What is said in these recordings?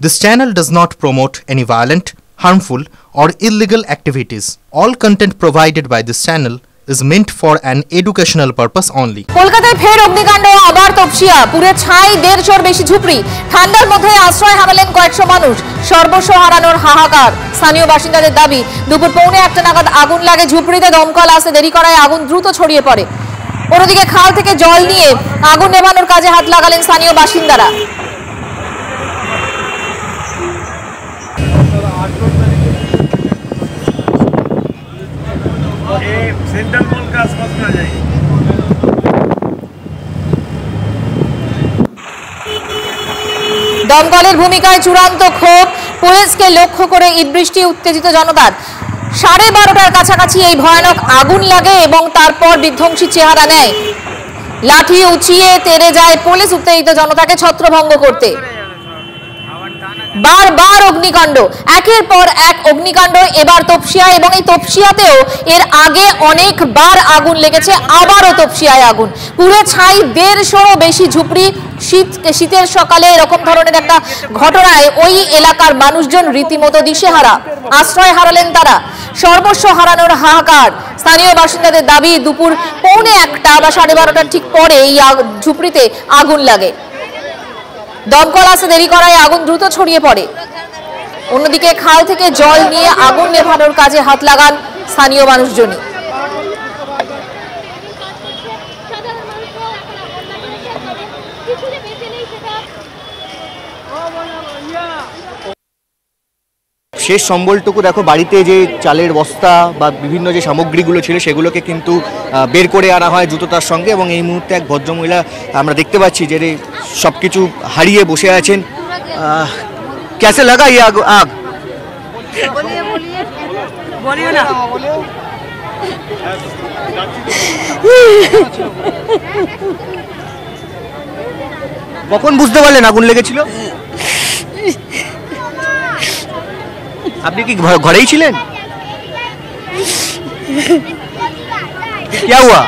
This channel does not promote any violent, harmful, or illegal activities. All content provided by this channel is meant for an educational purpose only. কলকাতায় ফের অগ্নিকাণ্ড, আবার তপসিয়া, পুরে ছাই 150 বেশি ঝুপড়ি। ঠান্ডার মধ্যে আশ্রয় হারালেন কয়েকশো মানুষ। সর্বস্ব হারানোর হাহাকার। স্থানীয় বাসিন্দাদের দাবি, দুপুর 1:45 নাগাদ আগুন লাগে ঝুপড়িতে। দমকল আসতে দেরি করায় আগুন দ্রুত ছড়িয়ে পড়ে। অন্যদিকে খাল থেকে জল নিয়ে আগুন নেভানোর কাজে হাত লাগালেন স্থানীয় বাসিন্দারা। দমকলের ভূমিকায় চূড়ান্ত ক্ষোভ। পুলিশকে লক্ষ্য করে ইট বৃষ্টি, উত্তেজিত জনতার। 12:30টার কাছাকাছি এই ভয়ানক আগুন লাগে এবং তারপর বিধ্বংসী চেহারা নেয়। লাঠি উঁচিয়ে তেড়ে যায় পুলিশ উত্তেজিত জনতাকে ছত্রভঙ্গ করতে। বারবার অগ্নিকাণ্ড, একের পর এক অগ্নিকাণ্ড। এবার তপসিয়া, এবং এই তপসিয়াতেও এর আগে অনেকবার আগুন লেগেছে। আবারও তপসিয়ায় আগুন। পুরো ছাই 150 বেশি ঝুপড়ি। শীতের সকালে এরকম ধরনের একটা ঘটনায় ওই এলাকার মানুষজন রীতিমতো দিশেহারা। আশ্রয় হারালেন তারা। সর্বস্ব হারানোর হাহাকার। স্থানীয় বাসিন্দাদের দাবি, দুপুর 1:45 বা 12:30টার ঠিক পরে এই ঝুপড়িতে আগুন লাগে। দমকল আসতে দেরি করায় আগুন দ্রুত ছড়িয়ে পড়ে। অন্যদিকে খাল থেকে জল নিয়ে আগুন নেভানোর কাজে হাত লাগান স্থানীয় মানুষজনই। শেষ সম্বলটুকু দেখো, বাড়িতে যে চালের বস্তা বা বিভিন্ন যে সামগ্রীগুলো ছিল সেগুলোকে কিন্তু বের করে আনা হয় জুতোটার সঙ্গে। এবং এই মুহূর্তে এক ভদ্রমহিলা আমরা দেখতে পাচ্ছি যে সব কিছু হারিয়ে বসে আছেন। কেসে লাগা এই আগ? কখন বুঝতে পারলেন আগুন লেগেছিল? আপনি কি ঘরেই ছিলেন? क्या हुआ?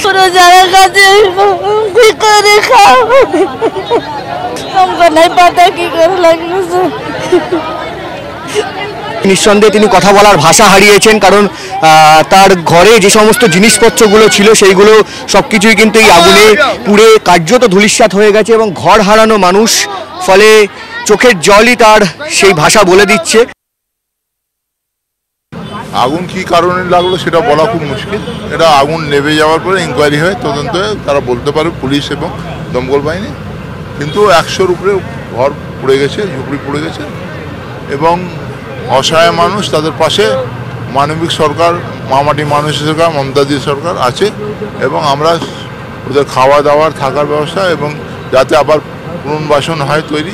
পুরো জায়গা কাছে কি করে খাও, हमको नहीं पता কি করে লাগলো। নিঃসন্দেহে তিনি কথা বলার ভাষা হারিয়েছেন, কারণ তার ঘরে যে সমস্ত জিনিসপত্রগুলো ছিল সেইগুলো সবকিছুই কিন্তু এই আগুনে পুড়ে কার্যত ধূলিসাৎ হয়ে গেছে। এবং ঘর হারানো মানুষ, ফলে চোখের জলই তার সেই ভাষা বলে দিচ্ছে। আগুন কি কারণে লাগলো সেটা বলা খুব মুশকিল। এটা আগুন নেভে যাওয়ার পরে ইনকোয়ারি হয়, তদন্ত হয়, তারা বলতে পারে, পুলিশ এবং দমকল বাহিনী। কিন্তু 100-র উপরে ঘর পুড়ে গেছে, ঝুপড়ি পুড়ে গেছে। এবং অসহায় মানুষ, তাদের পাশে মানবিক সরকার, মামাটি মানুষের সরকার, মমতাদি সরকার আছে। এবং আমরা ওদের খাওয়া দাওয়ার, থাকার ব্যবস্থা এবং যাতে আবার পুনর্বাসন হয়, তৈরি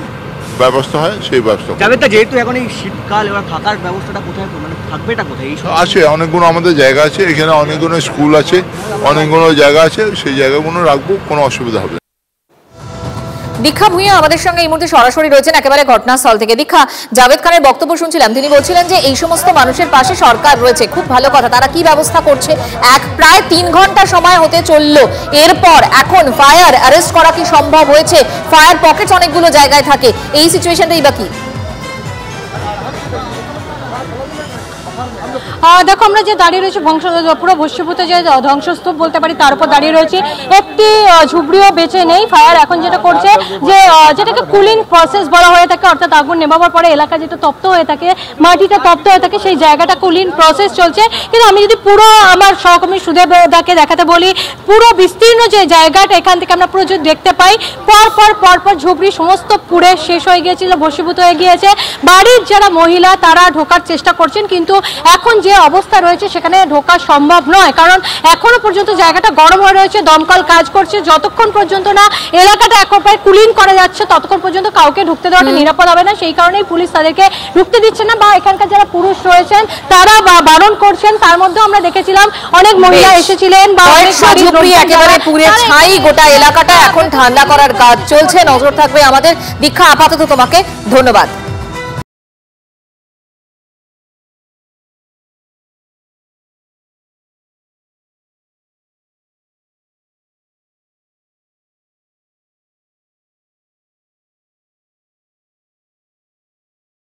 ব্যবস্থা হয়, সেই ব্যবস্থা। যেহেতু এখন এই শীতকাল, এবার থাকার ব্যবস্থাটা কোথায়, মানে থাকবেটা কোথায়? আছে অনেকগুলো আমাদের জায়গা আছে, এখানে অনেকগুলো স্কুল আছে, অনেকগুলো জায়গা আছে, সেই জায়গাগুলো রাখবো, কোনো অসুবিধা হবে। দীক্ষা ভূঁইয়া আমাদের সঙ্গে এই মুহূর্তে সরাসরি রয়েছেন একেবারে ঘটনাস্থল থেকে। দীক্ষা, জাভেদ খানের বক্তব্য শুনছিলাম, তিনি বলছিলেন যে এই সমস্ত মানুষের পাশে সরকার রয়েছে, খুব ভালো কথা। তারা কি ব্যবস্থা করছে? প্রায় 3 ঘন্টা সময় হতে চললো, এরপর এখন ফায়ার অ্যারেস্ট করা কি সম্ভব হয়েছে? ফায়ার পকেটস অনেকগুলো জায়গায় থাকে, এই সিচুয়েশনটাই বা কি? দেখো, আমরা যে দাঁড়িয়ে রয়েছি পুরো ভস্মীভূত যে ধ্বংসস্তূপ বলতে পারি, তার উপর দাঁড়িয়ে রয়েছি। একটি ঝুপড়িও বেঁচে নেই। ফায়ার এখন যেটা করছে, যে যেটাকে কুলিং প্রসেস বলা হয়ে থাকে, অর্থাৎ আগুন নেভাবার পরে এলাকা যেটা তপ্ত হয়ে থাকে, মাটিটা তপ্ত হয়ে থাকে, সেই জায়গাটা কুলিং প্রসেস চলছে। কিন্তু আমি যদি পুরো আমার সহকর্মী সুদেবদাকে দেখাতে বলি, পুরো বিস্তীর্ণ যে জায়গাটা, এখান থেকে আমরা পুরো যদি দেখতে পাই, পরপর ঝুপড়ি সমস্ত পুড়ে শেষ হয়ে গিয়েছিল, ভস্মীভূত হয়ে গিয়েছে। বাড়ির যারা মহিলা, তারা ঢোকার চেষ্টা করছেন, কিন্তু এখন যে অবস্থা রয়েছে সেখানে ঢোকা সম্ভব নয়, কারণ এখনো পর্যন্ত জায়গাটা গরম হয়ে রয়েছে। দমকল কাজ করছে, যতক্ষণ পর্যন্ত না এলাকাটা একবার কুলিং করা যাচ্ছে ততক্ষণ পর্যন্ত কাউকে ঢুকতে দেওয়াটা নিরাপদ হবে না। সেই কারণেই পুলিশ তাদেরকে ঢুকতে দিচ্ছে না, বা এখানকার যারা পুরুষ রয়েছেন তারা বারণ করছেন। তার মধ্যে আমরা দেখেছিলাম অনেক মহিলা এসেছিলেন, বা একেবারে পুড়ে ছাই গোটা এলাকাটা। এখন ঠান্ডা করার কাজ চলছে, নজর থাকবে আমাদের। দীক্ষা, আপাতত তোমাকে ধন্যবাদ।